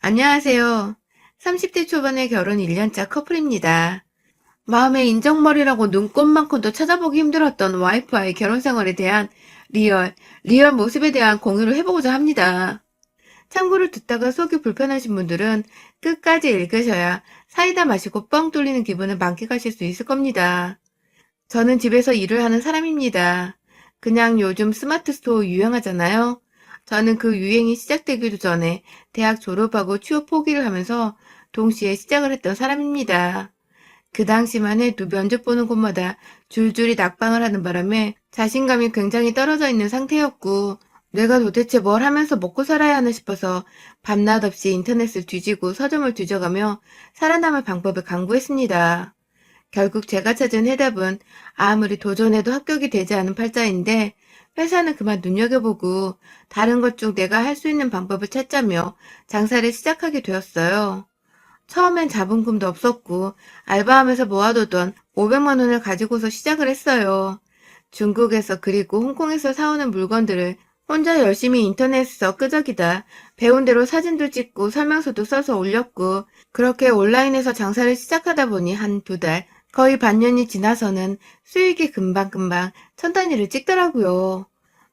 안녕하세요. 30대 초반의 결혼 1년차 커플입니다. 마음의 인정머리라고 눈꽃만큼도 찾아보기 힘들었던 와이프와의 결혼 생활에 대한 리얼 모습에 대한 공유를 해보고자 합니다. 참고를 듣다가 속이 불편하신 분들은 끝까지 읽으셔야 사이다 마시고 뻥 뚫리는 기분을 만끽하실 수 있을 겁니다. 저는 집에서 일을 하는 사람입니다. 그냥 요즘 스마트 스토어 유행하잖아요. 저는 그 유행이 시작되기도 전에 대학 졸업하고 취업 포기를 하면서 동시에 시작을 했던 사람입니다. 그 당시만 해도 면접 보는 곳마다 줄줄이 낙방을 하는 바람에 자신감이 굉장히 떨어져 있는 상태였고, 내가 도대체 뭘 하면서 먹고 살아야 하나 싶어서 밤낮 없이 인터넷을 뒤지고 서점을 뒤져가며 살아남을 방법을 강구했습니다. 결국 제가 찾은 해답은 아무리 도전해도 합격이 되지 않은 팔자인데, 회사는 그만 눈여겨보고 다른 것 중 내가 할 수 있는 방법을 찾자며 장사를 시작하게 되었어요. 처음엔 자본금도 없었고 알바하면서 모아두던 500만 원을 가지고서 시작을 했어요. 중국에서 그리고 홍콩에서 사오는 물건들을 혼자 열심히 인터넷에서 끄적이다 배운 대로 사진도 찍고 설명서도 써서 올렸고, 그렇게 온라인에서 장사를 시작하다 보니 한 두 달, 거의 반년이 지나서는 수익이 금방금방 천 단위를 찍더라고요.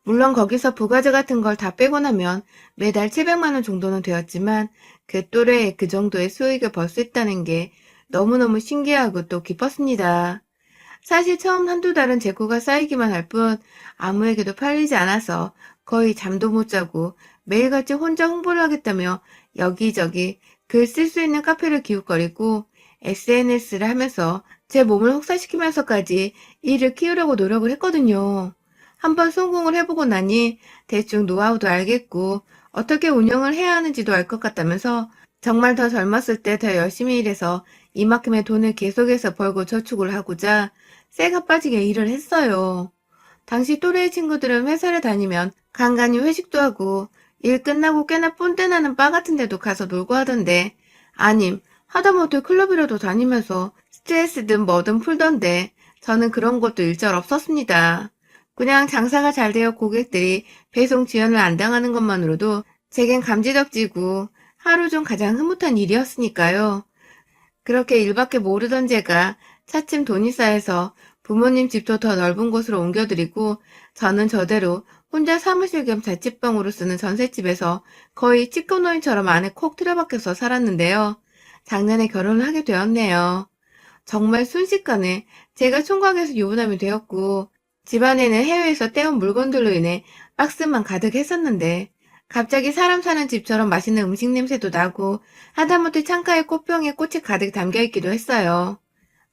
물론 거기서 부가세 같은 걸 다 빼고 나면 매달 700만 원 정도는 되었지만, 그 또래에 그 정도의 수익을 벌 수 있다는 게 너무너무 신기하고 또 기뻤습니다. 사실 처음 한두 달은 재고가 쌓이기만 할 뿐 아무에게도 팔리지 않아서 거의 잠도 못 자고 매일같이 혼자 홍보를 하겠다며 여기저기 글 쓸 수 있는 카페를 기웃거리고 SNS를 하면서 제 몸을 혹사시키면서까지 일을 키우려고 노력을 했거든요. 한번 성공을 해보고 나니 대충 노하우도 알겠고 어떻게 운영을 해야 하는지도 알 것 같다면서, 정말 더 젊었을 때 더 열심히 일해서 이만큼의 돈을 계속해서 벌고 저축을 하고자 쇠가 빠지게 일을 했어요. 당시 또래의 친구들은 회사를 다니면 간간히 회식도 하고 일 끝나고 꽤나 뽐때 나는 바 같은 데도 가서 놀고 하던데, 아님 하다못해 클럽이라도 다니면서 스트레스든 뭐든 풀던데, 저는 그런 것도 일절 없었습니다. 그냥 장사가 잘 되어 고객들이 배송 지연을 안 당하는 것만으로도 제겐 감지덕지고 하루 중 가장 흐뭇한 일이었으니까요. 그렇게 일밖에 모르던 제가 차츰 돈이 쌓여서 부모님 집도 더 넓은 곳으로 옮겨드리고, 저는 저대로 혼자 사무실 겸 자취방으로 쓰는 전셋집에서 거의 찌꺼노인처럼 안에 콕 틀어박혀서 살았는데요. 작년에 결혼을 하게 되었네요. 정말 순식간에 제가 총각에서 유부남이 되었고, 집안에는 해외에서 떼온 물건들로 인해 박스만 가득했었는데, 갑자기 사람 사는 집처럼 맛있는 음식 냄새도 나고 하다못해 창가에 꽃병에 꽃이 가득 담겨있기도 했어요.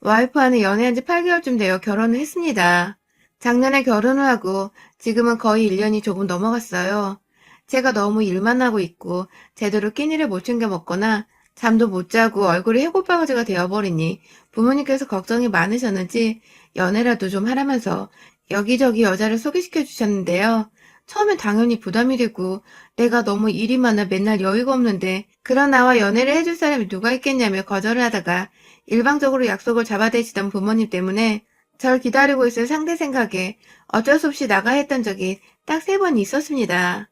와이프와는 연애한 지 8개월쯤 되어 결혼을 했습니다. 작년에 결혼을 하고 지금은 거의 1년이 조금 넘어갔어요. 제가 너무 일만 하고 있고 제대로 끼니를 못 챙겨 먹거나 잠도 못 자고 얼굴이 해골바가지가 되어버리니 부모님께서 걱정이 많으셨는지 연애라도 좀 하라면서 여기저기 여자를 소개시켜 주셨는데요. 처음엔 당연히 부담이 되고 내가 너무 일이 많아 맨날 여유가 없는데 그런 나와 연애를 해줄 사람이 누가 있겠냐며 거절을 하다가 일방적으로 약속을 잡아대시던 부모님 때문에 절 기다리고 있을 상대 생각에 어쩔 수 없이 나가야 했던 적이 딱 3번 있었습니다.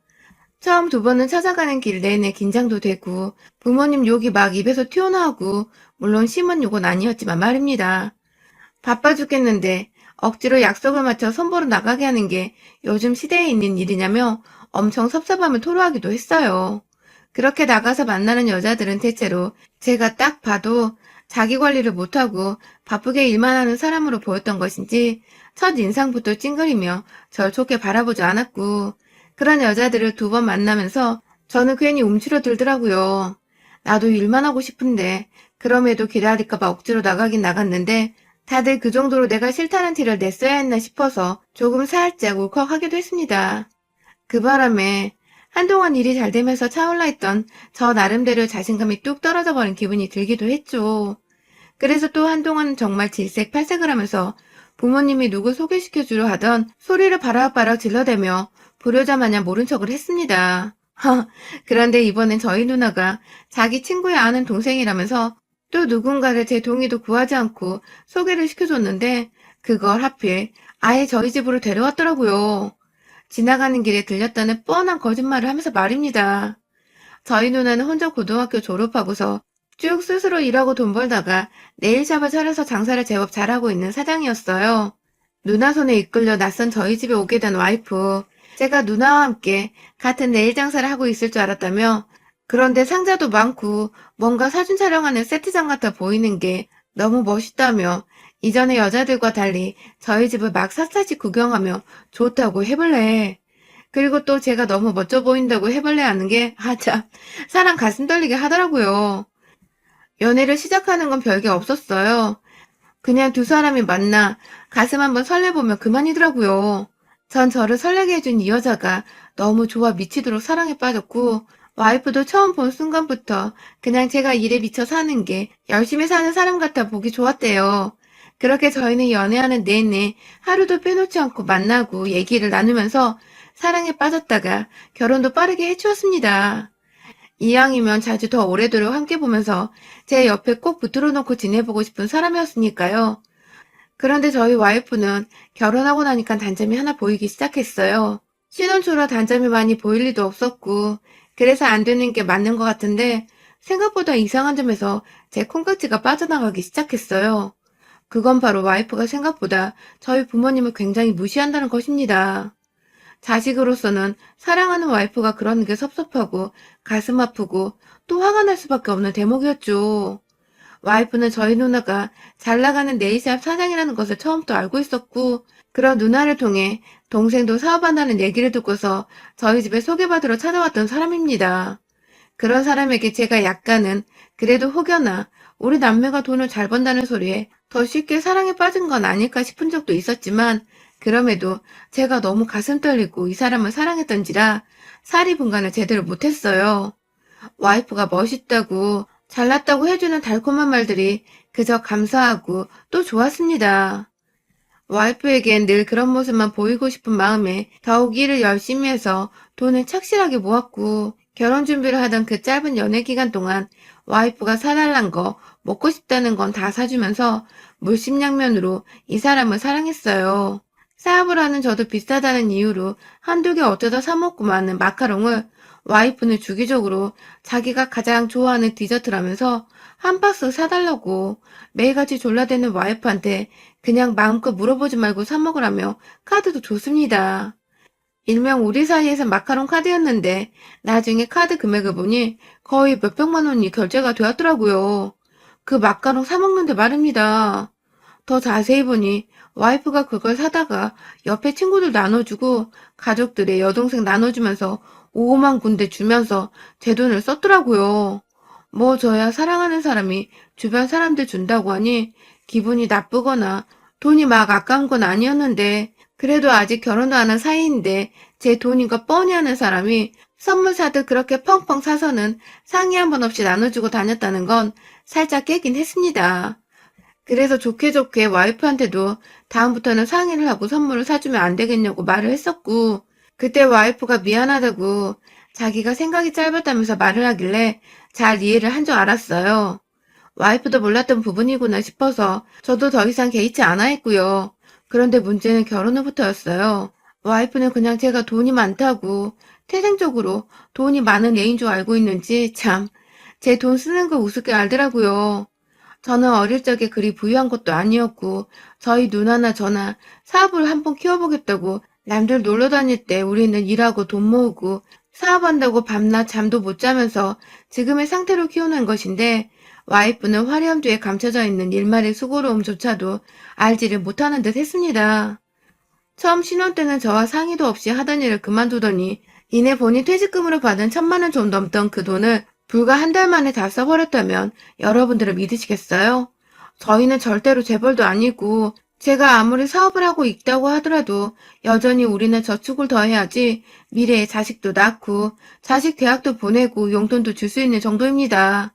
처음 2번은 찾아가는 길 내내 긴장도 되고 부모님 욕이 막 입에서 튀어나오고, 물론 심한 욕은 아니었지만 말입니다. 바빠 죽겠는데 억지로 약속을 맞춰 손보러 나가게 하는 게 요즘 시대에 있는 일이냐며 엄청 섭섭함을 토로하기도 했어요. 그렇게 나가서 만나는 여자들은 대체로 제가 딱 봐도 자기 관리를 못하고 바쁘게 일만 하는 사람으로 보였던 것인지 첫 인상부터 찡그리며 절 좋게 바라보지 않았고, 그런 여자들을 2번 만나면서 저는 괜히 움츠러들더라고요. 나도 일만 하고 싶은데 그럼에도 기다릴까봐 억지로 나가긴 나갔는데 다들 그 정도로 내가 싫다는 티를 냈어야 했나 싶어서 조금 살짝 울컥하기도 했습니다. 그 바람에 한동안 일이 잘 되면서 차올라 있던 저 나름대로 자신감이 뚝 떨어져 버린 기분이 들기도 했죠. 그래서 또 한동안 정말 질색팔색을 하면서 부모님이 누구 소개시켜주려 하던 소리를 바락바락 질러대며 불효자 마냥 모른 척을 했습니다. 그런데 이번엔 저희 누나가 자기 친구의 아는 동생이라면서 또 누군가를 제 동의도 구하지 않고 소개를 시켜줬는데, 그걸 하필 아예 저희 집으로 데려왔더라고요. 지나가는 길에 들렸다는 뻔한 거짓말을 하면서 말입니다. 저희 누나는 혼자 고등학교 졸업하고서 쭉 스스로 일하고 돈 벌다가 네일샵을 차려서 장사를 제법 잘하고 있는 사장이었어요. 누나 손에 이끌려 낯선 저희 집에 오게 된 와이프. 제가 누나와 함께 같은 네일 장사를 하고 있을 줄 알았다며, 그런데 상자도 많고 뭔가 사진 촬영하는 세트장 같아 보이는 게 너무 멋있다며, 이전의 여자들과 달리 저희 집을 막 샅샅이 구경하며 좋다고 해볼래. 그리고 또 제가 너무 멋져 보인다고 해볼래 하는 게, 참, 사람 가슴 떨리게 하더라고요. 연애를 시작하는 건 별게 없었어요. 그냥 두 사람이 만나 가슴 한번 설레보면 그만이더라고요. 전 저를 설레게 해준 이 여자가 너무 좋아 미치도록 사랑에 빠졌고, 와이프도 처음 본 순간부터 그냥 제가 일에 미쳐 사는 게 열심히 사는 사람 같아 보기 좋았대요. 그렇게 저희는 연애하는 내내 하루도 빼놓지 않고 만나고 얘기를 나누면서 사랑에 빠졌다가 결혼도 빠르게 해치웠습니다. 이왕이면 자주 더 오래도록 함께 보면서 제 옆에 꼭 붙들어 놓고 지내보고 싶은 사람이었으니까요. 그런데 저희 와이프는 결혼하고 나니까 단점이 하나 보이기 시작했어요. 신혼 초라 단점이 많이 보일 리도 없었고, 그래서 안 되는 게 맞는 것 같은데, 생각보다 이상한 점에서 제 콩깍지가 빠져나가기 시작했어요. 그건 바로 와이프가 생각보다 저희 부모님을 굉장히 무시한다는 것입니다. 자식으로서는 사랑하는 와이프가 그러는 게 섭섭하고 가슴 아프고 또 화가 날 수밖에 없는 대목이었죠. 와이프는 저희 누나가 잘 나가는 네일샵 사장이라는 것을 처음부터 알고 있었고, 그런 누나를 통해 동생도 사업한다는 얘기를 듣고서 저희 집에 소개받으러 찾아왔던 사람입니다. 그런 사람에게 제가 약간은 그래도 혹여나 우리 남매가 돈을 잘 번다는 소리에 더 쉽게 사랑에 빠진 건 아닐까 싶은 적도 있었지만, 그럼에도 제가 너무 가슴 떨리고 이 사람을 사랑했던지라 사리 분간을 제대로 못했어요. 와이프가 멋있다고 잘났다고 해주는 달콤한 말들이 그저 감사하고 또 좋았습니다. 와이프에겐 늘 그런 모습만 보이고 싶은 마음에 더욱 일을 열심히 해서 돈을 착실하게 모았고, 결혼 준비를 하던 그 짧은 연애 기간 동안 와이프가 사달란 거, 먹고 싶다는 건 다 사주면서 물심양면으로 이 사람을 사랑했어요. 사업을 하는 저도 비싸다는 이유로 한두 개 어쩌다 사먹고 마는 마카롱을 와이프는 주기적으로 자기가 가장 좋아하는 디저트라면서 한 박스 사달라고 매일같이 졸라대는 와이프한테 그냥 마음껏 물어보지 말고 사 먹으라며 카드도 줬습니다. 일명 우리 사이에서 마카롱 카드였는데 나중에 카드 금액을 보니 거의 몇백만 원이 결제가 되었더라고요. 그 마카롱 사 먹는데 말입니다. 더 자세히 보니 와이프가 그걸 사다가 옆에 친구들 나눠주고 가족들의 여동생 나눠주면서 5만 군데 주면서 제 돈을 썼더라고요. 뭐 저야 사랑하는 사람이 주변 사람들 준다고 하니 기분이 나쁘거나 돈이 막 아까운 건 아니었는데, 그래도 아직 결혼도 안 한 사이인데 제 돈인 거 뻔히 아는 사람이 선물 사듯 그렇게 펑펑 사서는 상의 한 번 없이 나눠주고 다녔다는 건 살짝 깨긴 했습니다. 그래서 좋게 좋게 와이프한테도 다음부터는 상의를 하고 선물을 사주면 안 되겠냐고 말을 했었고, 그때 와이프가 미안하다고 자기가 생각이 짧았다면서 말을 하길래 잘 이해를 한 줄 알았어요. 와이프도 몰랐던 부분이구나 싶어서 저도 더 이상 개의치 않아 했고요. 그런데 문제는 결혼 후부터였어요. 와이프는 그냥 제가 돈이 많다고 태생적으로 돈이 많은 애인 줄 알고 있는지 참 제 돈 쓰는 거 우습게 알더라고요. 저는 어릴 적에 그리 부유한 것도 아니었고, 저희 누나나 저나 사업을 한번 키워보겠다고 남들 놀러 다닐 때 우리는 일하고 돈 모으고 사업한다고 밤낮 잠도 못 자면서 지금의 상태로 키우는 것인데, 와이프는 화려함 뒤에 감춰져 있는 일말의 수고로움조차도 알지를 못하는 듯 했습니다. 처음 신혼 때는 저와 상의도 없이 하던 일을 그만두더니 이내 본인 퇴직금으로 받은 1,000만 원 좀 넘던 그 돈을 불과 한 달 만에 다 써버렸다면 여러분들은 믿으시겠어요? 저희는 절대로 재벌도 아니고, 제가 아무리 사업을 하고 있다고 하더라도 여전히 우리는 저축을 더 해야지 미래에 자식도 낳고 자식 대학도 보내고 용돈도 줄 수 있는 정도입니다.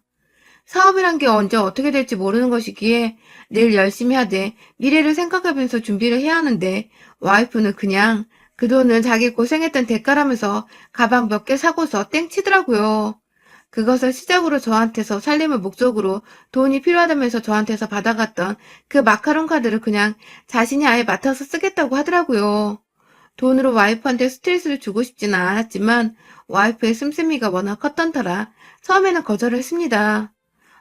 사업이란 게 언제 어떻게 될지 모르는 것이기에 늘 열심히 하되 미래를 생각하면서 준비를 해야 하는데, 와이프는 그냥 그 돈은 자기 고생했던 대가라면서 가방 몇 개 사고서 땡치더라고요. 그것을 시작으로 저한테서 살림을 목적으로 돈이 필요하다면서 저한테서 받아갔던 그 마카롱 카드를 그냥 자신이 아예 맡아서 쓰겠다고 하더라고요. 돈으로 와이프한테 스트레스를 주고 싶지는 않았지만 와이프의 씀씀이가 워낙 컸던 터라 처음에는 거절을 했습니다.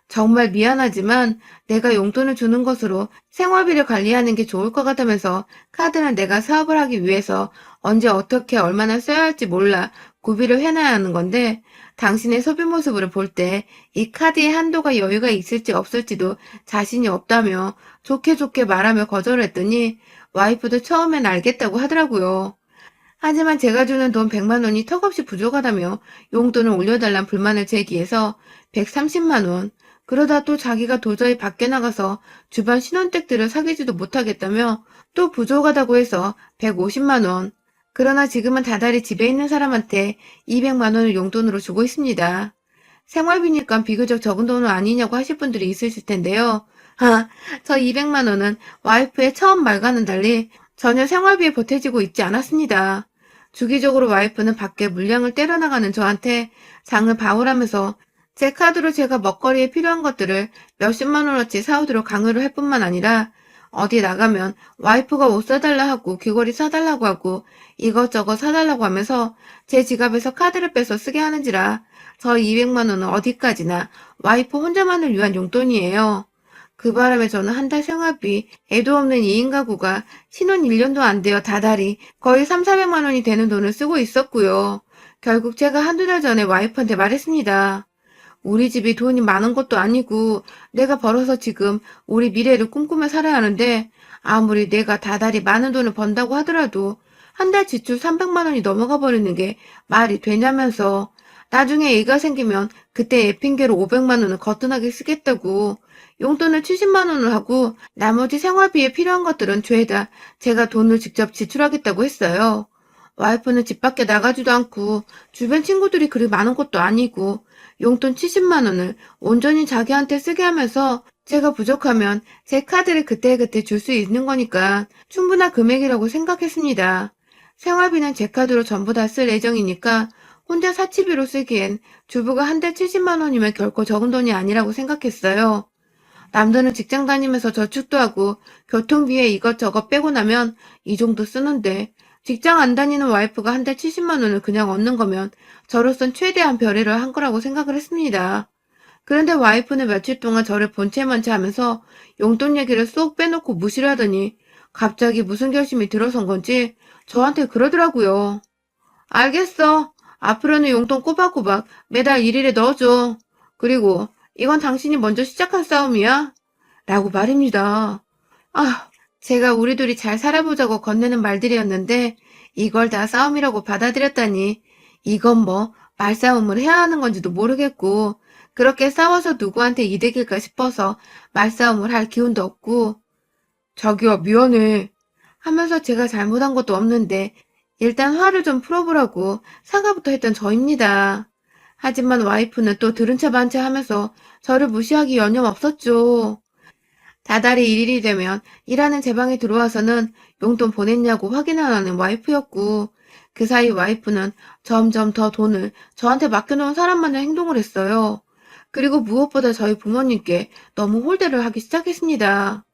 정말 미안하지만 내가 용돈을 주는 것으로 생활비를 관리하는 게 좋을 것 같다면서 카드는 내가 사업을 하기 위해서 언제 어떻게 얼마나 써야 할지 몰라 구비를 해놔야 하는 건데 당신의 소비 모습을 볼 때 이 카드의 한도가 여유가 있을지 없을지도 자신이 없다며 좋게 좋게 말하며 거절했더니 와이프도 처음엔 알겠다고 하더라고요. 하지만 제가 주는 돈 100만 원이 턱없이 부족하다며 용돈을 올려달란 불만을 제기해서 130만 원, 그러다 또 자기가 도저히 밖에 나가서 주변 신혼댁들을 사귀지도 못하겠다며 또 부족하다고 해서 150만 원. 그러나 지금은 다달이 집에 있는 사람한테 200만 원을 용돈으로 주고 있습니다. 생활비니까 비교적 적은 돈은 아니냐고 하실 분들이 있으실 텐데요. 저 200만 원은 와이프의 처음 말과는 달리 전혀 생활비에 보태지고 있지 않았습니다. 주기적으로 와이프는 밖에 물량을 때려나가는 저한테 장을 봐오라면서 제 카드로 제가 먹거리에 필요한 것들을 몇십만 원어치 사오도록 강요를 할 뿐만 아니라 어디 나가면 와이프가 옷 사달라 하고 귀걸이 사달라고 하고 이것저것 사달라고 하면서 제 지갑에서 카드를 빼서 쓰게 하는지라 저 200만 원은 어디까지나 와이프 혼자만을 위한 용돈이에요. 그 바람에 저는 한 달 생활비, 애도 없는 2인 가구가 신혼 1년도 안 되어 다달이 거의 3, 400만 원이 되는 돈을 쓰고 있었고요. 결국 제가 한두 달 전에 와이프한테 말했습니다. 우리 집이 돈이 많은 것도 아니고 내가 벌어서 지금 우리 미래를 꿈꾸며 살아야 하는데 아무리 내가 다달이 많은 돈을 번다고 하더라도 한 달 지출 300만 원이 넘어가 버리는 게 말이 되냐면서 나중에 애가 생기면 그때 애 핑계로 500만 원을 거뜬하게 쓰겠다고 용돈을 70만 원을 하고 나머지 생활비에 필요한 것들은 죄다 제가 돈을 직접 지출하겠다고 했어요. 와이프는 집 밖에 나가지도 않고 주변 친구들이 그리 많은 것도 아니고 용돈 70만 원을 온전히 자기한테 쓰게 하면서 제가 부족하면 제 카드를 그때그때 줄 수 있는 거니까 충분한 금액이라고 생각했습니다. 생활비는 제 카드로 전부 다 쓸 예정이니까 혼자 사치비로 쓰기엔 주부가 한 달 70만 원이면 결코 적은 돈이 아니라고 생각했어요. 남들은 직장 다니면서 저축도 하고 교통비에 이것저것 빼고 나면 이 정도 쓰는데 직장 안 다니는 와이프가 한 달 70만 원을 그냥 얻는 거면 저로선 최대한 별의를 한 거라고 생각을 했습니다. 그런데 와이프는 며칠 동안 저를 본체만체 하면서 용돈 얘기를 쏙 빼놓고 무시를 하더니 갑자기 무슨 결심이 들어선 건지 저한테 그러더라고요. 알겠어. 앞으로는 용돈 꼬박꼬박 매달 1일에 넣어줘. 그리고 이건 당신이 먼저 시작한 싸움이야. 라고 말입니다. 제가 우리 둘이 잘 살아보자고 건네는 말들이었는데 이걸 다 싸움이라고 받아들였다니 이건 뭐 말싸움을 해야 하는 건지도 모르겠고 그렇게 싸워서 누구한테 이득일까 싶어서 말싸움을 할 기운도 없고 자기야 미안해 하면서 제가 잘못한 것도 없는데 일단 화를 좀 풀어보라고 사과부터 했던 저입니다. 하지만 와이프는 또 들은 체 반 체 하면서 저를 무시하기 여념없었죠. 다달이 1일이 되면 일하는 제 방에 들어와서는 용돈 보냈냐고 확인하는 와이프였고 그 사이 와이프는 점점 더 돈을 저한테 맡겨놓은 사람만의 행동을 했어요. 그리고 무엇보다 저희 부모님께 너무 홀대를 하기 시작했습니다.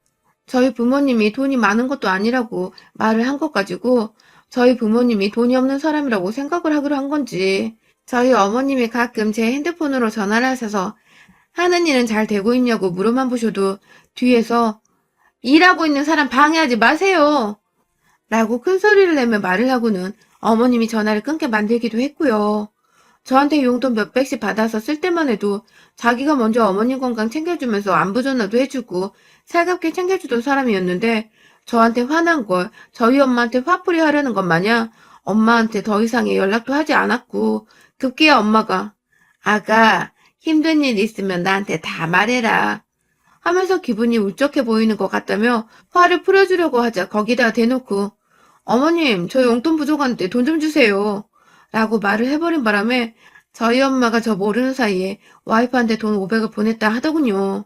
저희 부모님이 돈이 많은 것도 아니라고 말을 한 것 가지고 저희 부모님이 돈이 없는 사람이라고 생각을 하기로 한 건지 저희 어머님이 가끔 제 핸드폰으로 전화를 하셔서 하는 일은 잘 되고 있냐고 물어만 보셔도 뒤에서 일하고 있는 사람 방해하지 마세요 라고 큰 소리를 내며 말을 하고는 어머님이 전화를 끊게 만들기도 했고요. 저한테 용돈 몇백씩 받아서 쓸 때만 해도 자기가 먼저 어머님 건강 챙겨주면서 안부 전화도 해주고 살갑게 챙겨주던 사람이었는데 저한테 화난 걸 저희 엄마한테 화풀이 하려는 것 마냥 엄마한테 더 이상의 연락도 하지 않았고 급기야 엄마가 아가 힘든 일 있으면 나한테 다 말해라 하면서 기분이 울적해 보이는 것 같다며 화를 풀어주려고 하자 거기다 대놓고 어머님 저 용돈 부족한데 돈 좀 주세요 라고 말을 해버린 바람에 저희 엄마가 저 모르는 사이에 와이프한테 돈 500을 보냈다 하더군요.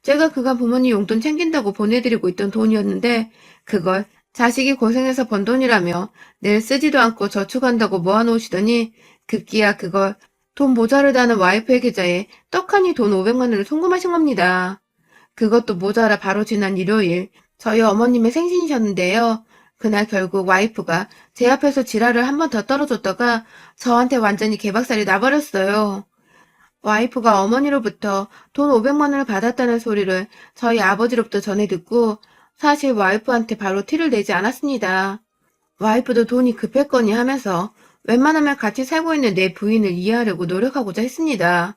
제가 그간 부모님 용돈 챙긴다고 보내드리고 있던 돈이었는데 그걸 자식이 고생해서 번 돈이라며 늘 쓰지도 않고 저축한다고 모아놓으시더니 급기야 그걸 돈 모자르다는 와이프의 계좌에 떡하니 돈 500만 원을 송금하신 겁니다. 그것도 모자라 바로 지난 일요일 저희 어머님의 생신이셨는데요. 그날 결국 와이프가 제 앞에서 지랄을 한 번 더 떨어졌다가 저한테 완전히 개박살이 나버렸어요. 와이프가 어머니로부터 돈 500만 원을 받았다는 소리를 저희 아버지로부터 전해 듣고 사실 와이프한테 바로 티를 내지 않았습니다. 와이프도 돈이 급했거니 하면서 웬만하면 같이 살고 있는 내 부인을 이해하려고 노력하고자 했습니다.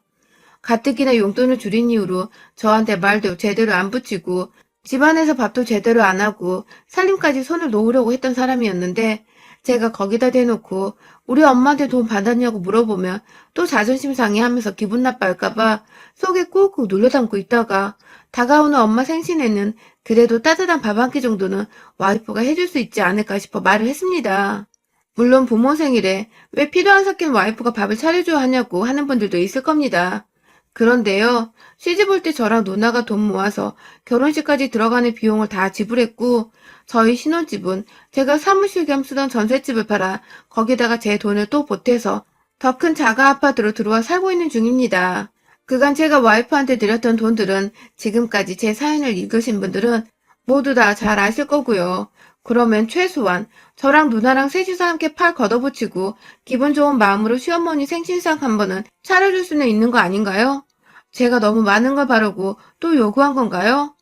가뜩이나 용돈을 줄인 이후로 저한테 말도 제대로 안 붙이고 집안에서 밥도 제대로 안 하고 살림까지 손을 놓으려고 했던 사람이었는데 제가 거기다 대놓고 우리 엄마한테 돈 받았냐고 물어보면 또 자존심 상해하면서 기분 나빠할까봐 속에 꾹꾹 눌러 담고 있다가 다가오는 엄마 생신에는 그래도 따뜻한 밥 한 끼 정도는 와이프가 해줄 수 있지 않을까 싶어 말을 했습니다. 물론 부모 생일에 왜 피도 안 섞인 와이프가 밥을 차려줘야 하냐고 하는 분들도 있을 겁니다. 그런데요, 시집 올 때 저랑 누나가 돈 모아서 결혼식까지 들어가는 비용을 다 지불했고, 저희 신혼집은 제가 사무실 겸 쓰던 전셋집을 팔아 거기다가 제 돈을 또 보태서 더 큰 자가 아파트로 들어와 살고 있는 중입니다. 그간 제가 와이프한테 드렸던 돈들은 지금까지 제 사연을 읽으신 분들은 모두 다 잘 아실 거고요. 그러면 최소한 저랑 누나랑 셋이서 함께 팔 걷어붙이고 기분 좋은 마음으로 시어머니 생신상 한 번은 차려줄 수는 있는 거 아닌가요? 제가 너무 많은 걸 바라고 또 요구한 건가요?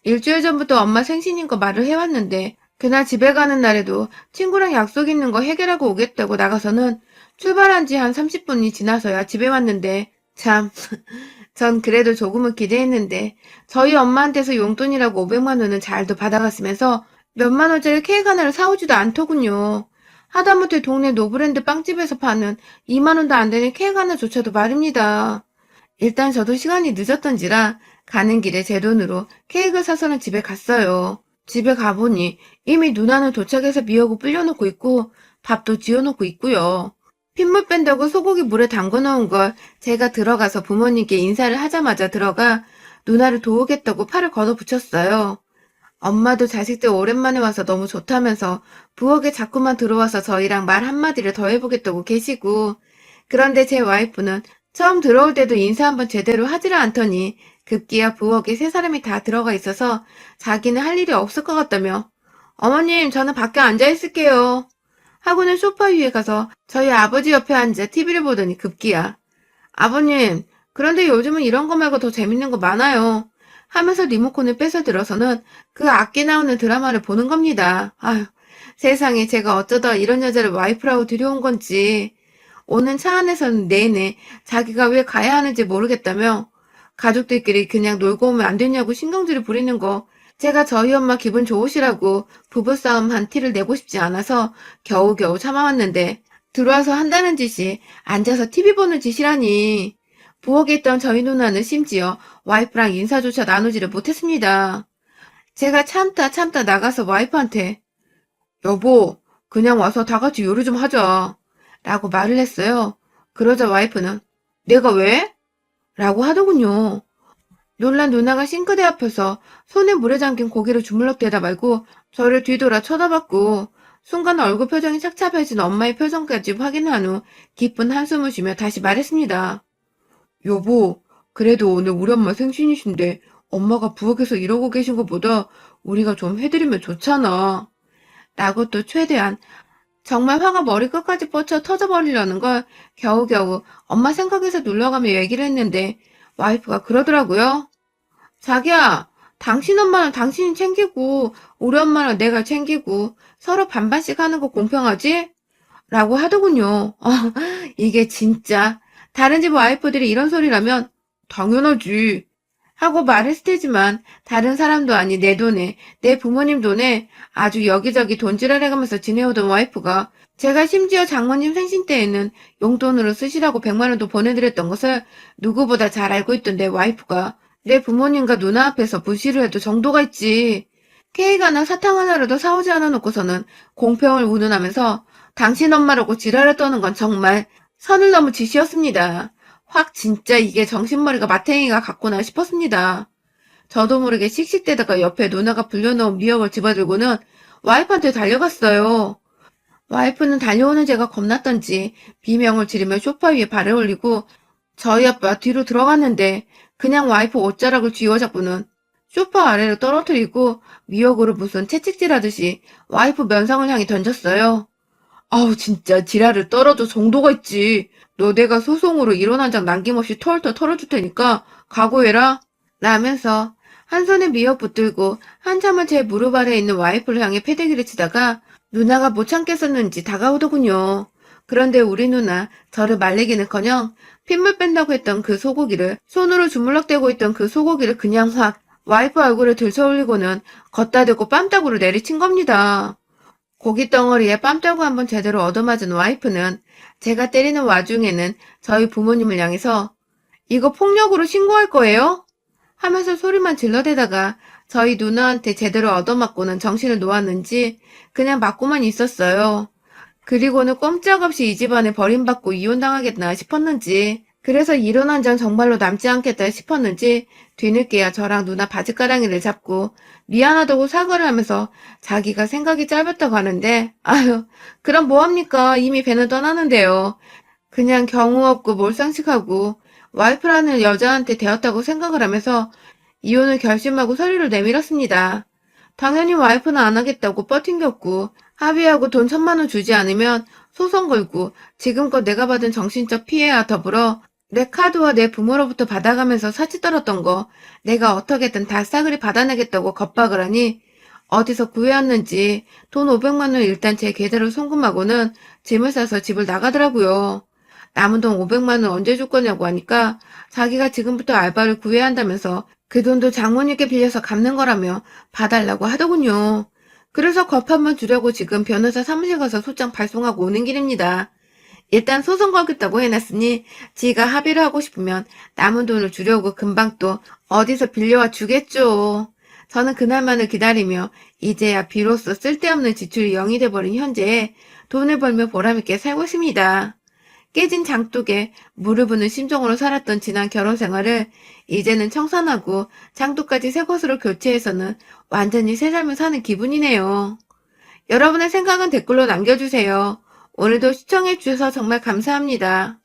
일주일 전부터 엄마 생신인 거 말을 해왔는데 그날 집에 가는 날에도 친구랑 약속 있는 거 해결하고 오겠다고 나가서는 출발한 지 한 30분이 지나서야 집에 왔는데 참, 전 그래도 조금은 기대했는데 저희 엄마한테서 용돈이라고 500만 원은 잘도 받아갔으면서 몇만 원짜리 케이크 하나를 사오지도 않더군요. 하다못해 동네 노브랜드 빵집에서 파는 2만 원도 안 되는 케이크 하나조차도 말입니다. 일단 저도 시간이 늦었던지라 가는 길에 제 돈으로 케이크를 사서는 집에 갔어요. 집에 가보니 이미 누나는 도착해서 미역을 불려놓고 있고 밥도 지어놓고 있고요. 핏물 뺀다고 소고기 물에 담궈놓은 걸 제가 들어가서 부모님께 인사를 하자마자 들어가 누나를 도우겠다고 팔을 걷어붙였어요. 엄마도 자식들 오랜만에 와서 너무 좋다면서 부엌에 자꾸만 들어와서 저희랑 말 한마디를 더 해보겠다고 계시고 그런데 제 와이프는 처음 들어올 때도 인사 한번 제대로 하지를 않더니 급기야 부엌에 세 사람이 다 들어가 있어서 자기는 할 일이 없을 것 같다며 어머님 저는 밖에 앉아 있을게요. 하고는 소파 위에 가서 저희 아버지 옆에 앉아 TV를 보더니 급기야 아버님 그런데 요즘은 이런 거 말고 더 재밌는 거 많아요. 하면서 리모컨을 뺏어 들어서는 그 악기 나오는 드라마를 보는 겁니다. 아휴, 세상에 제가 어쩌다 이런 여자를 와이프라고 들여온 건지. 오는 차 안에서는 내내 자기가 왜 가야 하는지 모르겠다며 가족들끼리 그냥 놀고 오면 안 되냐고 신경질을 부리는 거 제가 저희 엄마 기분 좋으시라고 부부싸움 한 티를 내고 싶지 않아서 겨우겨우 참아왔는데 들어와서 한다는 짓이 앉아서 TV 보는 짓이라니. 부엌에 있던 저희 누나는 심지어 와이프랑 인사조차 나누지를 못했습니다. 제가 참다 나가서 와이프한테 여보, 그냥 와서 다 같이 요리 좀 하자. 라고 말을 했어요. 그러자 와이프는 내가 왜? 라고 하더군요. 놀란 누나가 싱크대 앞에서 손에 물에 잠긴 고기를 주물럭대다 말고 저를 뒤돌아 쳐다봤고 순간 얼굴 표정이 착잡해진 엄마의 표정까지 확인한 후 깊은 한숨을 쉬며 다시 말했습니다. 여보, 그래도 오늘 우리 엄마 생신이신데 엄마가 부엌에서 이러고 계신 것보다 우리가 좀 해드리면 좋잖아. 라고 또 최대한 정말 화가 머리끝까지 뻗쳐 터져버리려는 걸 겨우겨우 엄마 생각에서 눌러가며 얘기를 했는데 와이프가 그러더라고요. 자기야, 당신 엄마는 당신이 챙기고 우리 엄마는 내가 챙기고 서로 반반씩 하는 거 공평하지? 라고 하더군요. 이게 진짜 다른 집 와이프들이 이런 소리라면 당연하지 하고 말했을 테지만 다른 사람도 아닌 내 돈에 내 부모님 돈에 아주 여기저기 돈지랄해가면서 지내오던 와이프가 제가 심지어 장모님 생신 때에는 용돈으로 쓰시라고 100만 원도 보내드렸던 것을 누구보다 잘 알고 있던 내 와이프가 내 부모님과 누나 앞에서 부시를 해도 정도가 있지. 케이크 하나 사탕 하나라도 사오지 않아 놓고서는 공평을 운운하면서 당신 엄마라고 지랄을 떠는 건 정말 선을 넘은 짓이었습니다. 확 진짜 이게 정신머리가 마탱이가 같구나 싶었습니다. 저도 모르게 씩씩대다가 옆에 누나가 불려놓은 미역을 집어들고는 와이프한테 달려갔어요. 와이프는 달려오는 제가 겁났던지 비명을 지르며 소파 위에 발을 올리고 저희 아빠 뒤로 들어갔는데 그냥 와이프 옷자락을 쥐어잡고는 소파 아래로 떨어뜨리고 미역으로 무슨 채찍질하듯이 와이프 면상을 향해 던졌어요. 아우 진짜 지랄을 떨어져 정도가 있지. 너 내가 소송으로 이론 한 장 남김없이 털털 털어줄 테니까 각오해라. 라면서 한 손에 미역 붙들고 한참을 제 무릎 아래에 있는 와이프를 향해 패대기를 치다가 누나가 못 참겠었는지 다가오더군요. 그런데 우리 누나 저를 말리기는커녕 핏물 뺀다고 했던 그 소고기를 손으로 주물럭대고 있던 그 소고기를 그냥 확 와이프 얼굴에 들쳐올리고는 걷다 대고 뺨따구로 내리친 겁니다. 고기 덩어리에 뺨따구 한번 제대로 얻어맞은 와이프는 제가 때리는 와중에는 저희 부모님을 향해서 이거 폭력으로 신고할 거예요? 하면서 소리만 질러대다가 저희 누나한테 제대로 얻어맞고는 정신을 놓았는지 그냥 맞고만 있었어요. 그리고는 꼼짝없이 이 집안에 버림받고 이혼당하겠나 싶었는지 그래서 이혼 한 장 정말로 남지 않겠다 싶었는지 뒤늦게야 저랑 누나 바지가랑이를 잡고 미안하다고 사과를 하면서 자기가 생각이 짧았다고 하는데 아유 그럼 뭐합니까 이미 배는 떠나는데요. 그냥 경우 없고 몰상식하고 와이프라는 여자한테 되었다고 생각을 하면서 이혼을 결심하고 서류를 내밀었습니다. 당연히 와이프는 안 하겠다고 뻗팅겼고 합의하고 돈 1,000만 원 주지 않으면 소송 걸고 지금껏 내가 받은 정신적 피해와 더불어 내 카드와 내 부모로부터 받아가면서 사치 떨었던 거 내가 어떻게든 다 싸그리 받아내겠다고 겁박을 하니 어디서 구해왔는지 돈 500만 원 일단 제 계좌로 송금하고는 짐을 싸서 집을 나가더라고요. 남은 돈 500만 원 언제 줄 거냐고 하니까 자기가 지금부터 알바를 구해야 한다면서 그 돈도 장모님께 빌려서 갚는 거라며 봐달라고 하더군요. 그래서 겁 한번 주려고 지금 변호사 사무실 가서 소장 발송하고 오는 길입니다. 일단 소송 걸겠다고 해놨으니 지가 합의를 하고 싶으면 남은 돈을 주려고 금방 또 어디서 빌려와 주겠죠. 저는 그날만을 기다리며 이제야 비로소 쓸데없는 지출이 0이 돼버린 현재에 돈을 벌며 보람있게 살고 있습니다. 깨진 장독에 물을 부는 심정으로 살았던 지난 결혼 생활을 이제는 청산하고 장독까지 새 것으로 교체해서는 완전히 새 삶을 사는 기분이네요. 여러분의 생각은 댓글로 남겨주세요. 오늘도 시청해주셔서 정말 감사합니다.